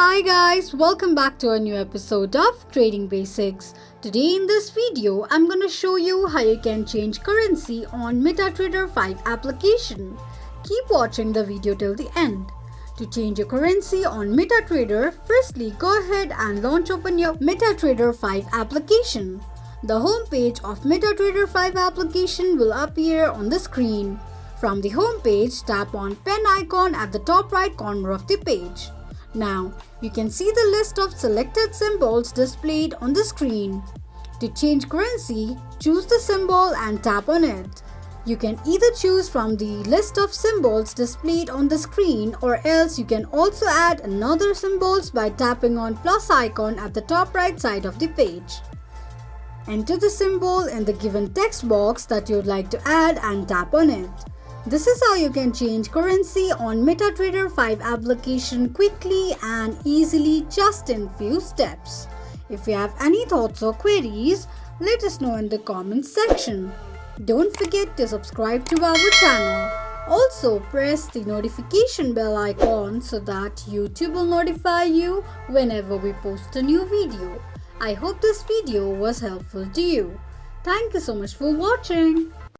Hi guys, welcome back to a new episode of Trading Basics. Today in this video, I'm gonna show you how you can change currency on MetaTrader 5 application. Keep watching the video till the end. To change your currency on MetaTrader, firstly go ahead and open your MetaTrader 5 application. The home page of MetaTrader 5 application will appear on the screen. From the home page, tap on pen icon at the top right corner of the page. Now, you can see the list of selected symbols displayed on the screen. To change currency, choose the symbol and tap on it. You can either choose from the list of symbols displayed on the screen, or else you can also add another symbols by tapping on plus icon at the top right side of the page. Enter the symbol in the given text box that you'd like to add and tap on it. This is how you can change currency on MetaTrader 5 application quickly and easily just in few steps. If you have any thoughts or queries, let us know in the comments section. Don't forget to subscribe to our channel. Also press the notification bell icon so that YouTube will notify you whenever we post a new video. I hope this video was helpful to you. Thank you so much for watching.